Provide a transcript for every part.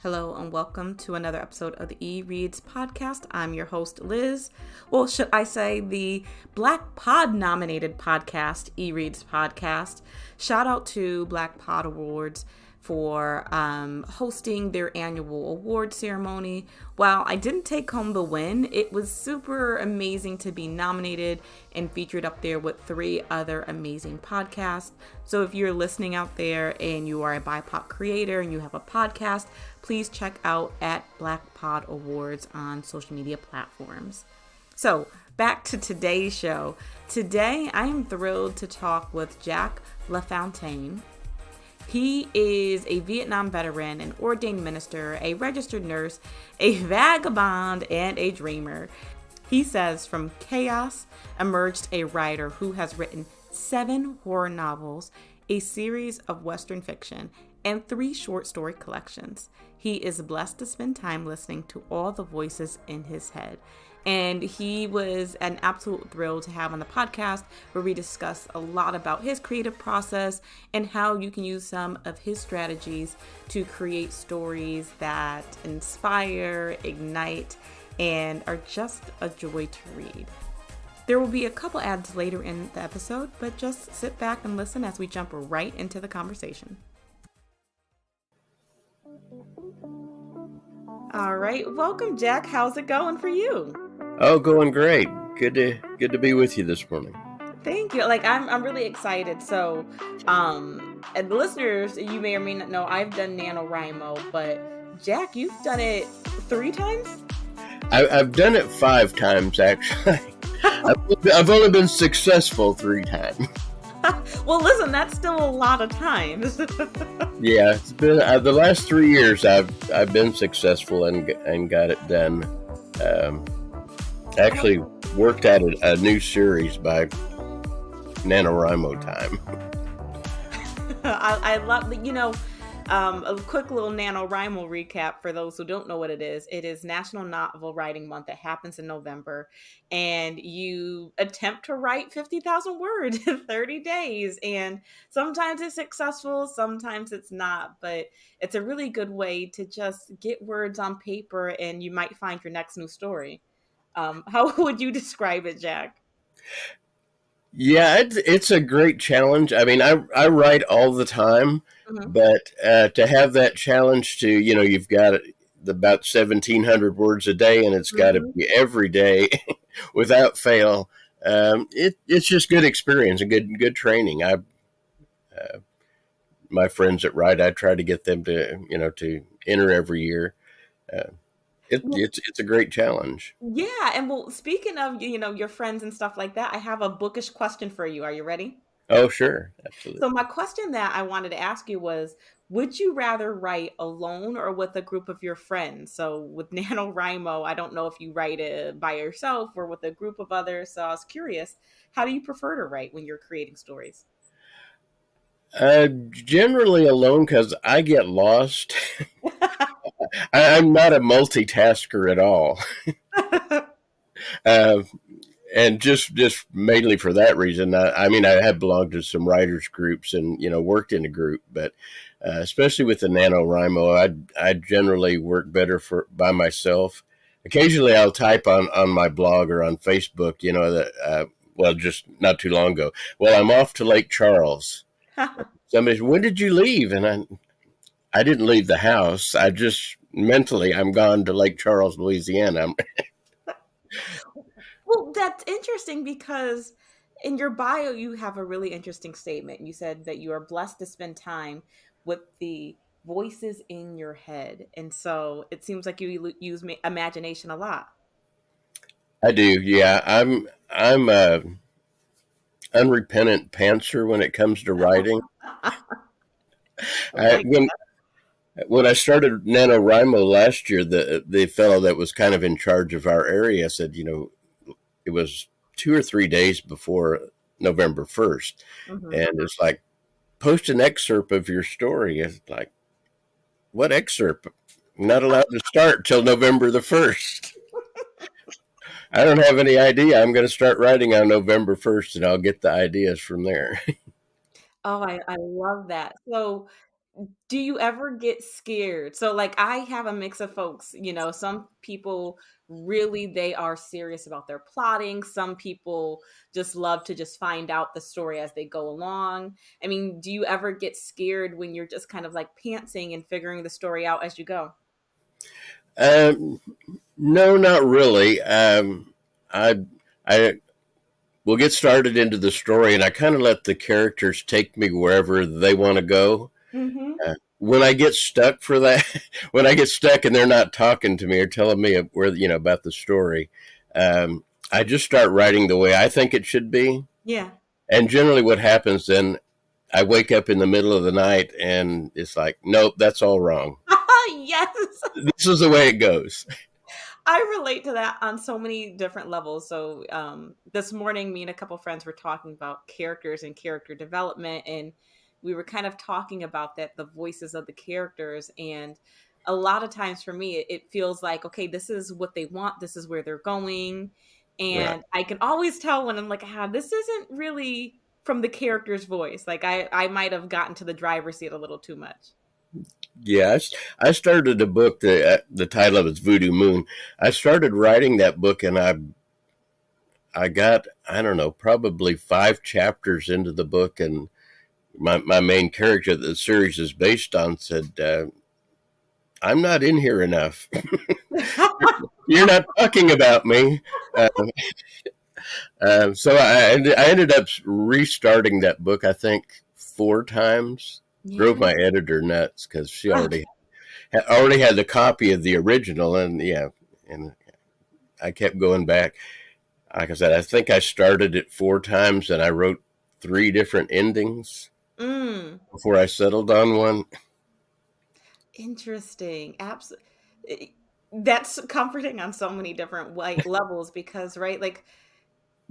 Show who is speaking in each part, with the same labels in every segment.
Speaker 1: Hello and welcome to another episode of the eReads podcast. I'm your host, Liz. Well, should I say the Black Pod nominated podcast, eReads podcast. Shout out to Black Pod Awards for hosting their annual award ceremony. While I didn't take home the win, it was super amazing to be nominated and featured up there with three other amazing podcasts. So if you're listening out there and you are a BIPOC creator and you have a podcast, please check out at Black Pod Awards on social media platforms. So back to today's show. Today, I am thrilled to talk with Jack LaFountain. He is a Vietnam veteran, an ordained minister, a registered nurse, a vagabond, and a dreamer. He says from chaos emerged a writer who has written 7 horror novels, a series of Western fiction, and 3 short story collections. He is blessed to spend time listening to all the voices in his head. And he was an absolute thrill to have on the podcast, where we discuss a lot about his creative process and how you can use some of his strategies to create stories that inspire, ignite, and are just a joy to read. There will be a couple ads later in the episode, but just sit back and listen as we jump right into the conversation. All right, welcome, Jack. How's it going for you?
Speaker 2: Oh, going great. Good to be with you this morning.
Speaker 1: Thank you. I'm really excited. So, and the listeners, you may or may not know, I've done NaNoWriMo, but Jack, you've done it 3 times?
Speaker 2: I've done it 5 times actually. I've only been successful 3 times.
Speaker 1: Well, listen, that's still a lot of times.
Speaker 2: Yeah, it's been the last 3 years. I've been successful and got it done. Actually worked out a new series by NaNoWriMo time.
Speaker 1: I love, a quick little NaNoWriMo recap for those who don't know what it is. It is National Novel Writing Month that happens in November, and you attempt to write 50,000 words in 30 days. And sometimes it's successful, sometimes it's not, but it's a really good way to just get words on paper, and you might find your next new story. How would you describe it, Jack?
Speaker 2: Yeah, it's a great challenge. I mean, I write all the time,
Speaker 1: Mm-hmm.
Speaker 2: but to have that challenge to, you've got about 1,700 words a day, and it's got to
Speaker 1: Mm-hmm.
Speaker 2: be every day without fail. It's just good experience and good training. My friends that write, I try to get them to enter every year. Uh, it's a great challenge.
Speaker 1: Yeah, and well, speaking of, your friends and stuff like that, I have a bookish question for you. Are you ready?
Speaker 2: Oh, sure, absolutely.
Speaker 1: So my question that I wanted to ask you was, would you rather write alone or with a group of your friends? So with NaNoWriMo, I don't know if you write it by yourself or with a group of others. So I was curious, how do you prefer to write when you're creating stories?
Speaker 2: Generally alone because I get lost. I'm not a multitasker at all. Uh, and just mainly for that reason. I mean, I have belonged to some writers groups and worked in a group, but especially with the NaNoWriMo, I generally work better by myself. Occasionally, I'll type on my blog or on Facebook. Well, just not too long ago. Well, I'm off to Lake Charles. Somebody said, "When did you leave?" And I didn't leave the house. I just mentally, I'm gone to Lake Charles, Louisiana.
Speaker 1: Well, that's interesting because in your bio, you have a really interesting statement. You said that you are blessed to spend time with the voices in your head. And so it seems like you use imagination a lot.
Speaker 2: I do, yeah. I'm a unrepentant pantser when it comes to writing.
Speaker 1: I
Speaker 2: I,
Speaker 1: like
Speaker 2: when when I started NaNoWriMo last year, the fellow that was kind of in charge of our area said, it was 2 or 3 days before November 1st,
Speaker 1: that.
Speaker 2: and it's like, post an excerpt of your story. It's like, what excerpt? I'm not allowed to start till November the 1st. I don't have any idea. I'm going to start writing on November 1st, and I'll get the ideas from there.
Speaker 1: Oh, I love that. So Do you ever get scared? So, like, I have a mix of folks, some people really they are serious about their plotting. Some people just love to just find out the story as they go along. I mean, do you ever get scared when you're just kind of like pantsing and figuring the story out as you go?
Speaker 2: Um, no, not really. I I will get started into the story, and I kind of let the characters take me wherever they want to go.
Speaker 1: Mhm.
Speaker 2: When I get stuck for that, when I get stuck and they're not talking to me or telling me where about the story, I just start writing the way I think it should be.
Speaker 1: Yeah.
Speaker 2: And generally, what happens then, I wake up in the middle of the night and it's like, nope, that's all wrong.
Speaker 1: Yes.
Speaker 2: This is the way it goes.
Speaker 1: I relate to that on so many different levels. So, this morning, me and a couple friends were talking about characters and character development, and we were kind of talking about that the voices of the characters. And a lot of times for me, it feels like, okay, this is what they want, this is where they're going.
Speaker 2: Right.
Speaker 1: And I can always tell when I'm like, this isn't really from the character's voice. Like, I might have gotten to the driver's seat a little too much.
Speaker 2: Yeah, I started a book. The title of it's Voodoo Moon. I started writing that book, and I got, I don't know, probably 5 chapters into the book, and my main character that the series is based on said, "I'm not in here enough. You're not talking about me." So I ended up restarting that book. I think 4 times. Drove
Speaker 1: Yeah.
Speaker 2: my editor nuts because she already had the copy of the original, and yeah, and I kept going back. Like I said, I think I started it 4 times, and I wrote 3 different endings
Speaker 1: Mm.
Speaker 2: before I settled on one.
Speaker 1: Interesting. Absolutely. That's comforting on so many different levels because, right, like,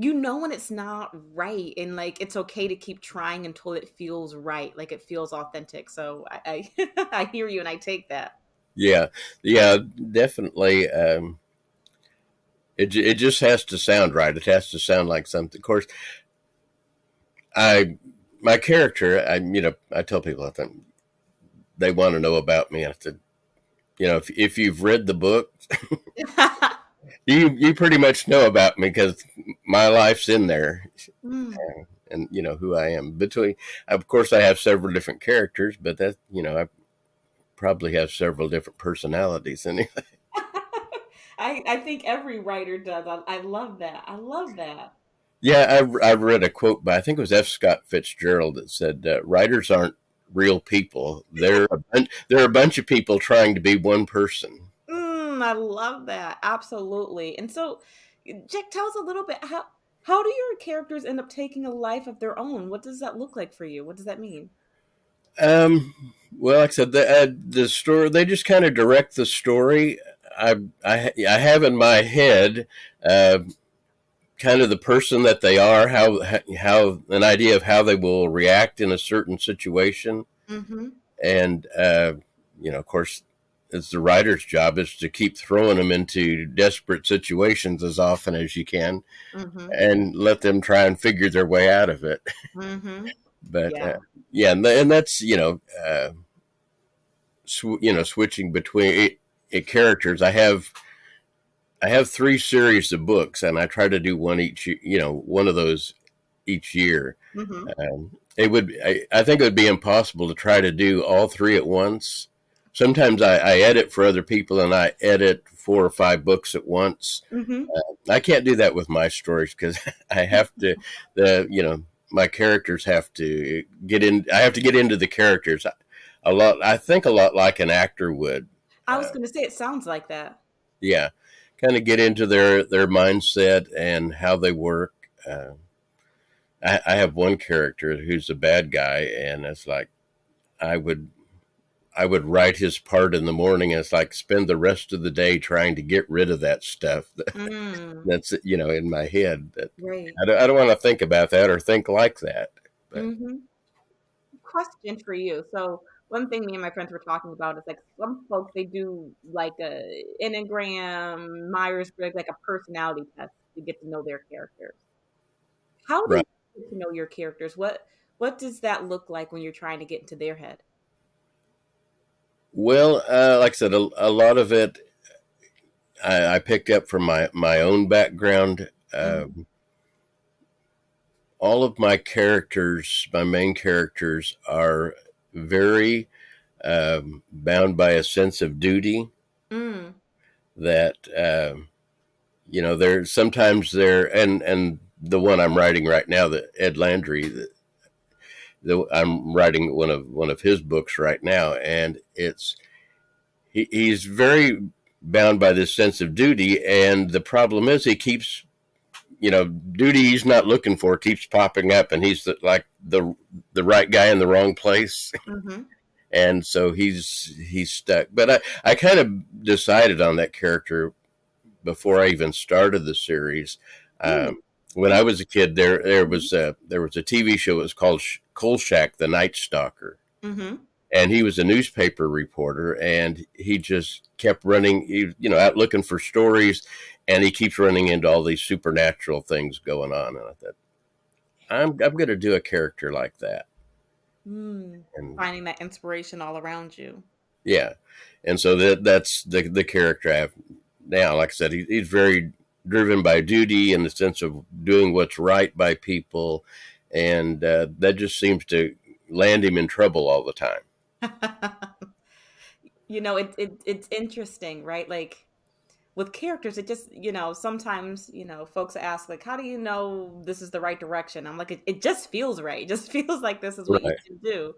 Speaker 1: when it's not right, and like it's okay to keep trying until it feels right, like it feels authentic. So I I hear you and I take that.
Speaker 2: Yeah, yeah, definitely. It just has to sound right. It has to sound like something. Of course, I my character. I tell people I think they want to know about me. I said, if you've read the book, you pretty much know about me because my life's in there,
Speaker 1: Mm.
Speaker 2: and you know who I am. Of course, I have several different characters, but I probably have several different personalities. Anyway,
Speaker 1: I think every writer does. I love that. I love that.
Speaker 2: yeah, I've read a quote by I think it was F. Scott Fitzgerald that said, "Writers aren't real people. They're a bunch of people trying to be one person."
Speaker 1: I love that. Absolutely. And so, Jack, tell us a little bit how do your characters end up taking a life of their own? What does that look like for you? What does that mean?
Speaker 2: Um, well, like I said, the story they just kind of direct the story. I have in my head uh, kind of the person that they are, how an idea of how they will react in a certain situation,
Speaker 1: Mm-hmm.
Speaker 2: and of course, it's the writer's job is to keep throwing them into desperate situations as often as you can,
Speaker 1: Mm-hmm.
Speaker 2: and let them try and figure their way out of it.
Speaker 1: Mm-hmm.
Speaker 2: But
Speaker 1: Yeah.
Speaker 2: yeah, and that's switching between characters. I have 3 series of books, and I try to do one each. One of those each year.
Speaker 1: Mm-hmm.
Speaker 2: It would. I think it would be impossible to try to do all 3 at once. Sometimes I edit for other people, and I edit 4 or 5 books at once.
Speaker 1: Mm-hmm.
Speaker 2: I can't do that with my stories because I have to. My characters have to get in. I have to get into the characters a lot. I think a lot like an actor would.
Speaker 1: I was
Speaker 2: Uh,
Speaker 1: going to say it sounds like that.
Speaker 2: yeah, kind of get into their mindset and how they work. I have one character who's a bad guy, and it's like I would I would write his part in the morning, and it's like spend the rest of the day trying to get rid of that stuff
Speaker 1: Mm,
Speaker 2: that's in my head. That
Speaker 1: right.
Speaker 2: I don't want to think about that or think like that. But
Speaker 1: Mm-hmm. Question for you. So one thing me and my friends were talking about is like some folks they do like a Enneagram, Myers-Briggs, like a personality test to get to know their characters. How do
Speaker 2: right.
Speaker 1: you get to know your characters? What does that look like when you're trying to get into their head?
Speaker 2: Well, like I said, a lot of it I picked up from my own background.
Speaker 1: Mm-hmm.
Speaker 2: All of my characters, my main characters, are very bound by a sense of duty
Speaker 1: Mm.
Speaker 2: that they're sometimes they're and the one I'm writing right now, the Ed Landry, I'm writing one of his books right now, and he's very bound by this sense of duty, and the problem is he keeps duty he's not looking for keeps popping up, and he's the right guy in the wrong place.
Speaker 1: Mm-hmm.
Speaker 2: And so he's stuck. But I kind of decided on that character before I even started the series.
Speaker 1: Mm.
Speaker 2: When I was a kid, there was a TV show. It was called Kolchak, the Night Stalker,
Speaker 1: Mm-hmm.
Speaker 2: and he was a newspaper reporter, and he just kept running, out looking for stories, and he keeps running into all these supernatural things going on. And I thought, I'm going to do a character like that,
Speaker 1: Mm.
Speaker 2: and
Speaker 1: Finding that inspiration all around you.
Speaker 2: yeah, and so that's the character I have now. Like I said, he's very driven by duty in the sense of doing what's right by people, and that just seems to land him in trouble all the time.
Speaker 1: It's interesting, right? Like with characters, it just, sometimes, folks ask, like, how do you know this is the right direction? I'm like, it just feels right. It just feels like this is what you
Speaker 2: Right.
Speaker 1: should do.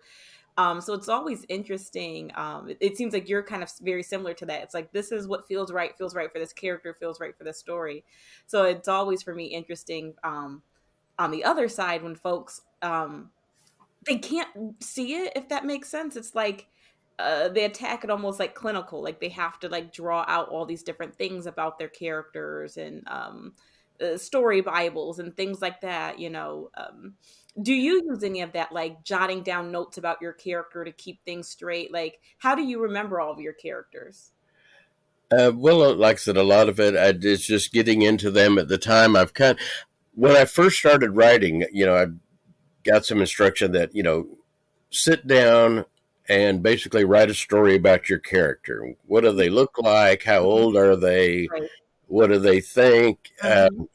Speaker 1: So it's always interesting. It seems like you're kind of very similar to that. It's like, this is what feels right for this character, feels right for this story. So it's always for me interesting, on the other side when folks, they can't see it, if that makes sense. It's like they attack it almost like clinical, like they have to like draw out all these different things about their characters and story bibles and things like that. Do you use any of that, like jotting down notes about your character to keep things straight? Like, how do you remember all of your characters?
Speaker 2: Well, like I said, a lot of it it's just getting into them at the time. When I first started writing, I got some instruction that sit down and basically write a story about your character. What do they look like? How
Speaker 1: Mhm.
Speaker 2: old are they?
Speaker 1: Right.
Speaker 2: What do they think?
Speaker 1: Mhm.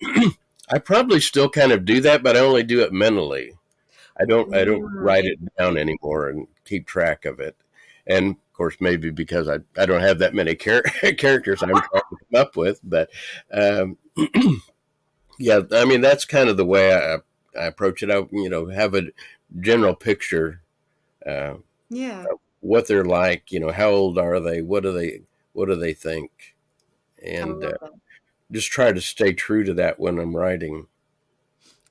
Speaker 2: I probably still kind of do that, but I only do it mentally. I don't write
Speaker 1: Interesting.
Speaker 2: it down anymore and keep track of it. And of course, maybe because I don't have that many characters I'm trying to come up with, but um, yeah, I mean that's kind of the way I approach it. I have a general picture, uh,
Speaker 1: Yeah,
Speaker 2: what they're like. How old are they? What do they think?
Speaker 1: I
Speaker 2: And
Speaker 1: love that.
Speaker 2: just try to stay true to that when I'm writing.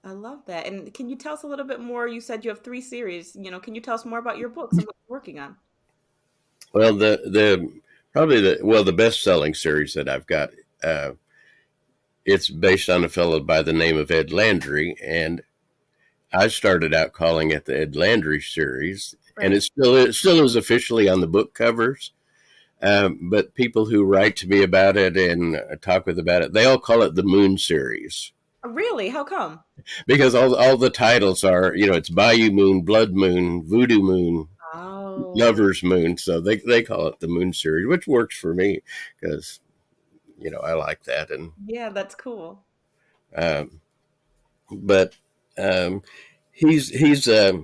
Speaker 1: I love that. And can you tell us a little bit more? You said you have three series. Can you tell us more about your books and what you're working on?
Speaker 2: Well, the probably the best selling series that I've got. It's based on a fellow by the name of Ed Landry, and I started out calling it the Ed Landry series, and
Speaker 1: Right.
Speaker 2: it still is officially on the book covers. But people who write to me about it and talk with about it, they all call it the Moon series
Speaker 1: Really? How come?
Speaker 2: because all the titles are it's Bayou Moon, Blood Moon, Voodoo Moon,
Speaker 1: Oh,
Speaker 2: Lover's Moon, so they call it the Moon series, which works for me because I like that. And
Speaker 1: yeah, that's cool.
Speaker 2: um, but um, he's a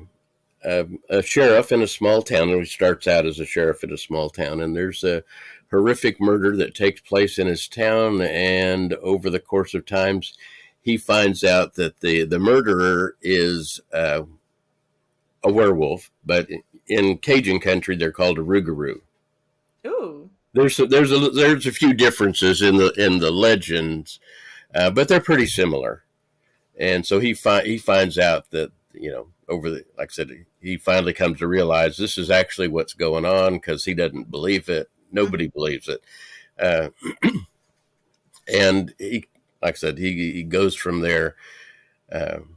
Speaker 2: sheriff in a small town, and he starts out as a sheriff in a small town, and there's a horrific murder that takes place in his town, and over the course of times, he finds out that the murderer is a werewolf, but in Cajun country, they're called a rougarou.
Speaker 1: Ooh.
Speaker 2: There's a few differences in the legends, but they're pretty similar. And so he finds out that like I said, he finally comes to realize this is actually what's going on because he doesn't believe it. Nobody
Speaker 1: Mhm.
Speaker 2: believes it, uh, and like I said, he goes from there. Um,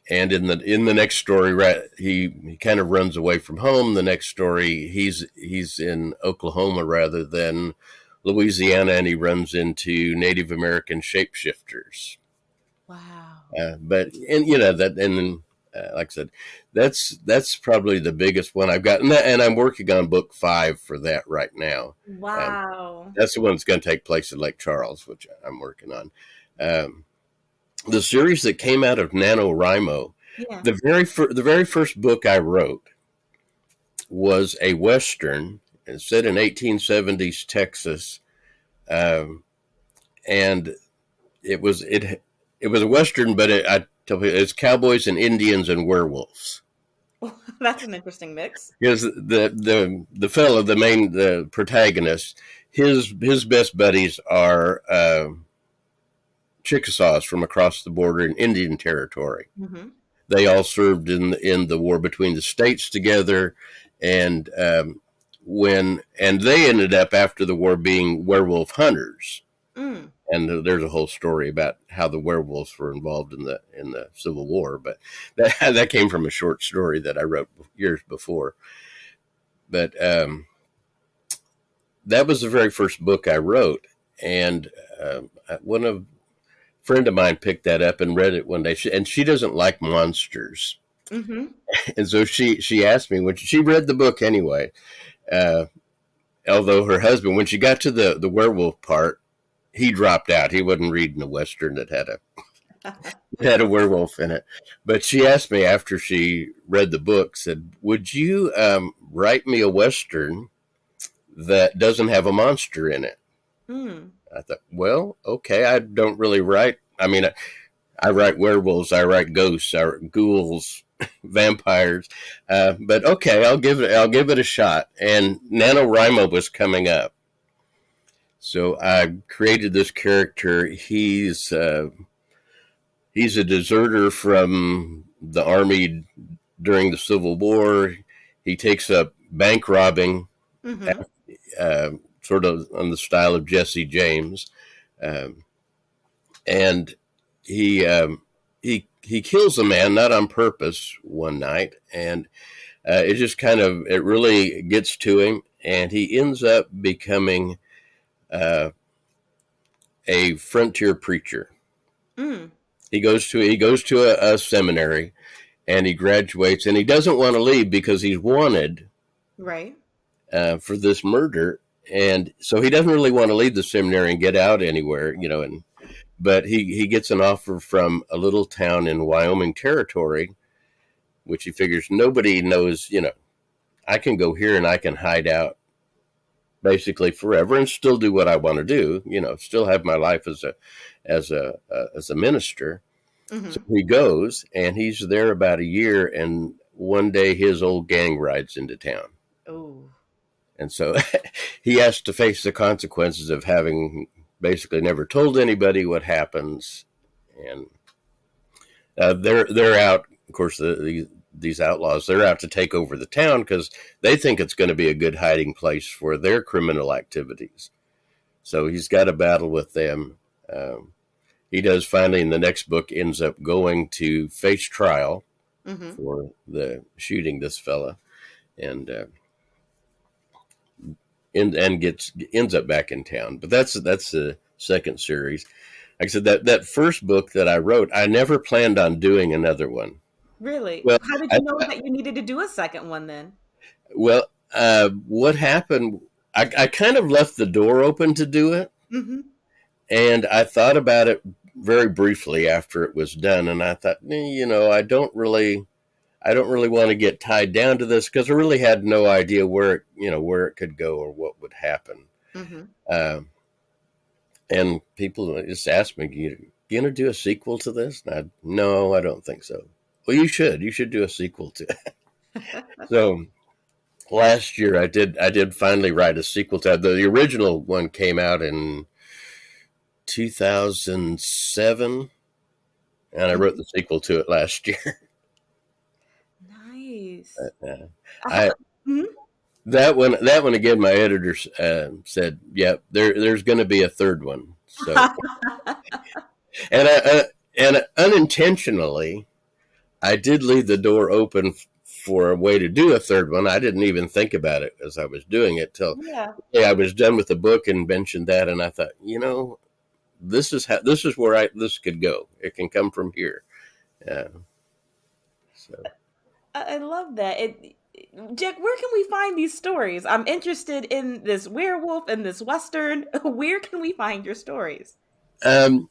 Speaker 2: and in the next story, right, he kind of runs away from home. The next story, he's in Oklahoma rather than Louisiana, and he runs into Native American shapeshifters.
Speaker 1: Wow.
Speaker 2: But and that and like I said, that's probably the biggest one I've got, and I'm working on book 5 for that right now.
Speaker 1: Wow.
Speaker 2: That's the one that's going to take place in Lake Charles, which I'm working on. The series that came out of NaNoWriMo,
Speaker 1: Yeah.
Speaker 2: the very first book I wrote was a Western. It's set in 1870s Texas, and it was a Western, but I tell you, it's cowboys and Indians and werewolves.
Speaker 1: That's an interesting mix.
Speaker 2: Because the fellow, the protagonist, his best buddies are Chickasaws from across the border in Indian Territory.
Speaker 1: Mm-hmm.
Speaker 2: They all served in the war between the states together, and they ended up after the war being werewolf hunters.
Speaker 1: Mm.
Speaker 2: And there's a whole story about how the werewolves were involved in the Civil War, but that came from a short story that I wrote years before. But that was the very first book I wrote, and a friend of mine picked that up and read it one day, and she doesn't like monsters,
Speaker 1: Mm-hmm.
Speaker 2: and so she asked me when she read the book anyway. Although her husband, when she got to the werewolf part, he dropped out. He wasn't reading a Western that had a werewolf in it. But she asked me after she read the book, said, "Would you write me a Western that doesn't have a monster in it?"
Speaker 1: Mm.
Speaker 2: I thought, well, okay. I don't really write. I mean, I write werewolves. I write ghosts. I write ghouls, vampires. But okay, I'll give it a shot. And NaNoWriMo was coming up. So I created this character. He's a deserter from the army during the Civil War. He takes up bank robbing,
Speaker 1: Mm-hmm.
Speaker 2: sort of on the style of Jesse James, and he kills a man not on purpose one night, and it really gets to him, and he ends up becoming a frontier preacher.
Speaker 1: Mm.
Speaker 2: He goes to a seminary, and he graduates, and he doesn't want to leave because he's wanted
Speaker 1: Right.
Speaker 2: for this murder, and so he doesn't really want to leave the seminary and get out anywhere, but he gets an offer from a little town in Wyoming Territory, which he figures nobody knows. I can go here and I can hide out basically forever and still do what I want to do, still have my life as a minister.
Speaker 1: Mm-hmm.
Speaker 2: So he goes, and he's there about a year, and one day his old gang rides into town.
Speaker 1: Oh.
Speaker 2: And so he has to face the consequences of having basically never told anybody what happens. And they're out, of course, these outlaws, they're out to take over the town because they think it's going to be a good hiding place for their criminal activities. So he's got a battle with them. He does finally, in the next book, ends up going to face trial
Speaker 1: Mm-hmm.
Speaker 2: for the shooting this fella, and ends up back in town. But that's the second series. Like I said, that first book that I wrote, I never planned on doing another one.
Speaker 1: Really?
Speaker 2: Well,
Speaker 1: How did you know that you needed to do a second one then?
Speaker 2: Well, what happened, I kind of left the door open to do it.
Speaker 1: Mm-hmm.
Speaker 2: And I thought about it very briefly after it was done. And I thought, I don't really want to get tied down to this because I really had no idea where it could go or what would happen.
Speaker 1: Mm-hmm.
Speaker 2: And people just asked me, you going to do a sequel to this? And no, I don't think so. Well, you should do a sequel to it. So last year I did finally write a sequel to it. The original one came out in 2007, and I wrote the sequel to it last year.
Speaker 1: Nice.
Speaker 2: Mm-hmm. That one again, my editor said, "Yeah, there's going to be a third one." So, and unintentionally, I did leave the door open for a way to do a third one. I didn't even think about it as I was doing it till I was done with the book and mentioned that, and I thought, this is where this could go. It can come from here. So,
Speaker 1: I love that. Jack, where can we find these stories? I'm interested in this werewolf and this Western. Where can we find your stories?
Speaker 2: um,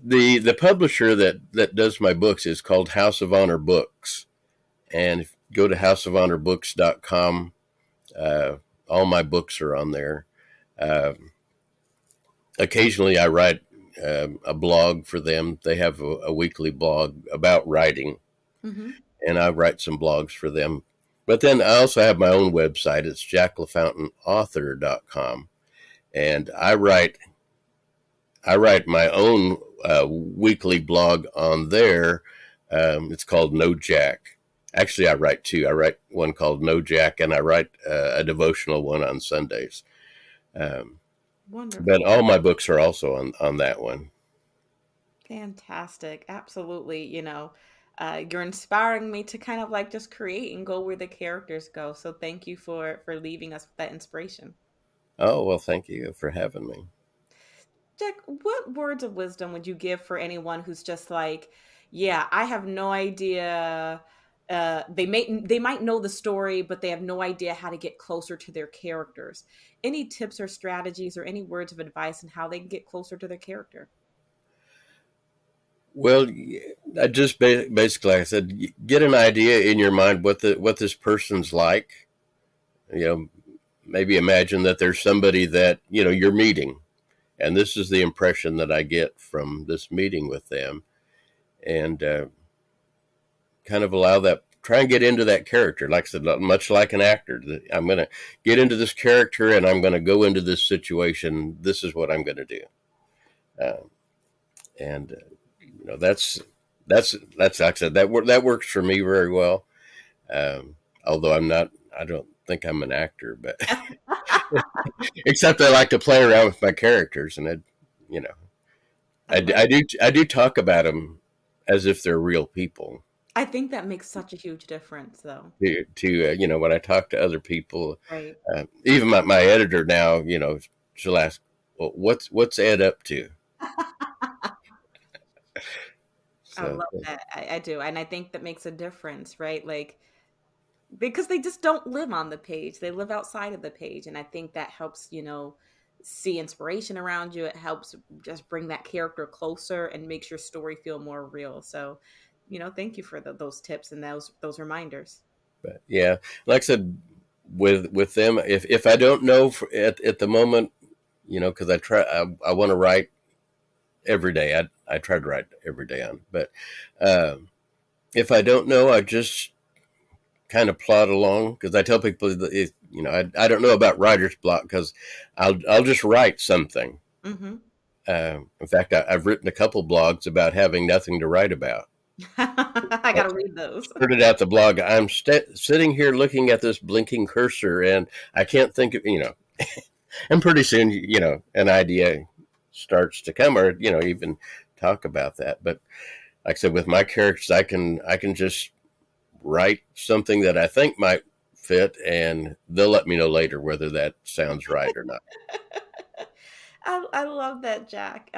Speaker 2: the publisher that does my books is called House of Honor Books, and if you go to houseofhonorbooks.com, uh, all my books are on there. Uh, Occasionally, I write a blog for them. They have a weekly blog about writing,
Speaker 1: Mm-hmm.
Speaker 2: and I write some blogs for them. But then I also have my own website. It's jacklafountainauthor.com, and I write my own weekly blog on there. It's called No Jack. Actually, I write two. I write one called No Jack, and I write a devotional one on Sundays. Um, but
Speaker 1: Wonderful.
Speaker 2: all my books are also on that one.
Speaker 1: Fantastic. Absolutely. You're inspiring me to kind of like just create and go where the characters go. So thank you for leaving us with that inspiration.
Speaker 2: Oh, well, thank you for having me.
Speaker 1: Jack, what words of wisdom would you give for anyone who's just like, yeah, I have no idea. They might know the story, but they have no idea how to get closer to their characters. Any tips or strategies or any words of advice on how they can get closer to their character?
Speaker 2: Well, I just basically, like I said, get an idea in your mind what this person's like. You know, maybe imagine that there's somebody that you're meeting, and this is the impression that I get from this meeting with them, and kind of allow that. Try and get into that character, like I said, much like an actor. I'm going to get into this character, and I'm going to go into this situation. This is what I'm going to do, uh, and that's like I said, that works for me very well. Um, Although I don't think I'm an actor, but except I like to play around with my characters, and you know,
Speaker 1: I like
Speaker 2: I do talk about them as if they're real people.
Speaker 1: I think that makes such a huge difference though.
Speaker 2: When I talk to other people,
Speaker 1: Right.
Speaker 2: even my editor now, she'll ask, well, what's Ed up to?
Speaker 1: I
Speaker 2: So
Speaker 1: love that. I do. And I think that makes a difference, right? Like because they just don't live on the page. They live outside of the page. And I think that helps, see inspiration around you. It helps just bring that character closer and makes your story feel more real. So, thank you for those tips and those reminders.
Speaker 2: but yeah, like I said, with them, if I don't know at the moment, because I want to write every day. I try to write every day on, but um, if I don't know, I just kind of plod along, because I tell people that I don't know about writer's block, because I'll just write something.
Speaker 1: Mm-hmm.
Speaker 2: In fact, I've written a couple blogs about having nothing to write about.
Speaker 1: I
Speaker 2: I
Speaker 1: got to read those.
Speaker 2: started out the blog. I'm sitting here looking at this blinking cursor, and I can't think of And pretty soon, an idea starts to come, or even talk about that. But like I said, with my characters, I can just write something that I think might fit, and they'll let me know later whether that sounds right or not.
Speaker 1: I love that, Jack.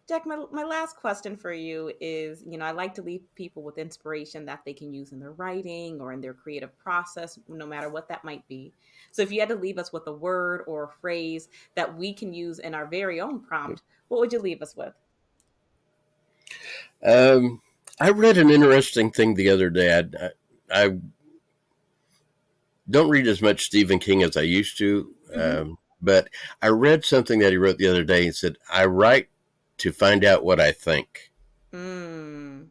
Speaker 1: Jack, my last question for you is, I like to leave people with inspiration that they can use in their writing or in their creative process, no matter what that might be. So if you had to leave us with a word or a phrase that we can use in our very own prompt, what would you leave us with?
Speaker 2: Um, I read an interesting thing the other day. I don't read as much Stephen King as I used to,
Speaker 1: Hmm.
Speaker 2: but I read something that he wrote the other day. He said, "I write to find out what I think."
Speaker 1: Mm.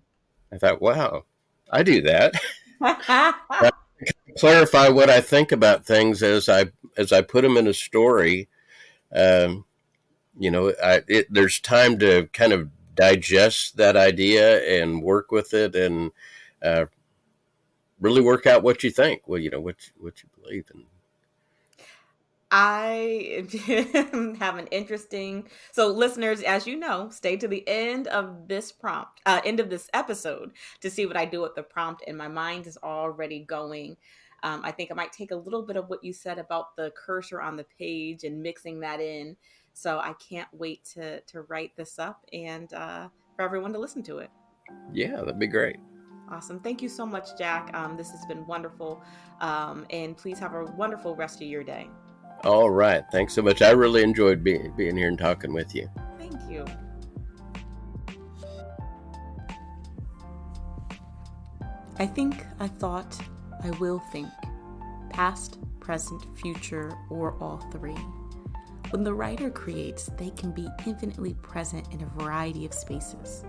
Speaker 2: I thought, wow, I do that. I clarify what I think about things as I put them in a story. Um, there's time to kind of digest that idea and work with it, and uh, really work out what you think. Well, what you believe in.
Speaker 1: I have an interesting. So, listeners, as you know, stay to the end of this prompt, end of this episode to see what I do with the prompt. And my mind is already going. I think I might take a little bit of what you said about the cursor on the page and mixing that in. So, I can't wait to write this up and for everyone to listen to it.
Speaker 2: Yeah, that'd be great.
Speaker 1: Awesome. Thank you so much, Jack. This has been wonderful. And please have a wonderful rest of your day.
Speaker 2: All right. Thanks so much. I really enjoyed being here and talking with you.
Speaker 1: Thank you. I think, I thought, I will think. Past, present, future, or all three. When the writer creates, they can be infinitely present in a variety of spaces.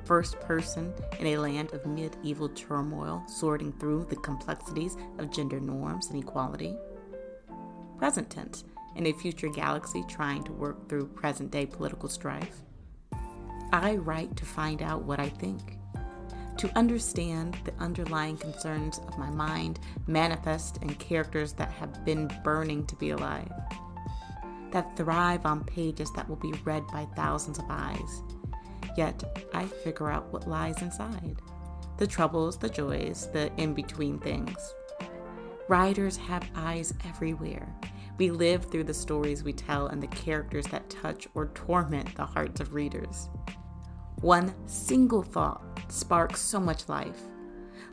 Speaker 1: First person in a land of medieval turmoil, sorting through the complexities of gender norms and equality. Present tense in a future galaxy trying to work through present-day political strife. I write to find out what I think, to understand the underlying concerns of my mind manifest in characters that have been burning to be alive, that thrive on pages that will be read by thousands of eyes. Yet I figure out what lies inside, the troubles, the joys, the in-between things. Writers have eyes everywhere. We live through the stories we tell and the characters that touch or torment the hearts of readers. One single thought sparks so much life.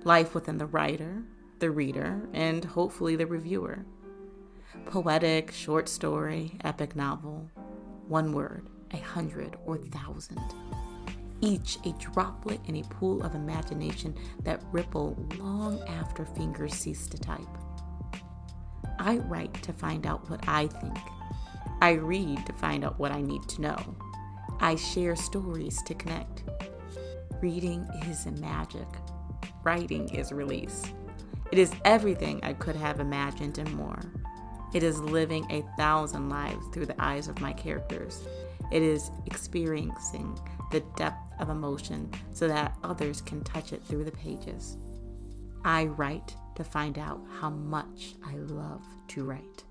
Speaker 1: Life within the writer, the reader, and hopefully the reviewer. Poetic, short story, epic novel. One word, 100 or 1,000. Each a droplet in a pool of imagination that ripple long after fingers cease to type. I write to find out what I think. I read to find out what I need to know. I share stories to connect. Reading is magic. Writing is release. It is everything I could have imagined and more. It is living 1,000 lives through the eyes of my characters. It is experiencing the depth of emotion so that others can touch it through the pages. I write to find out how much I love to write.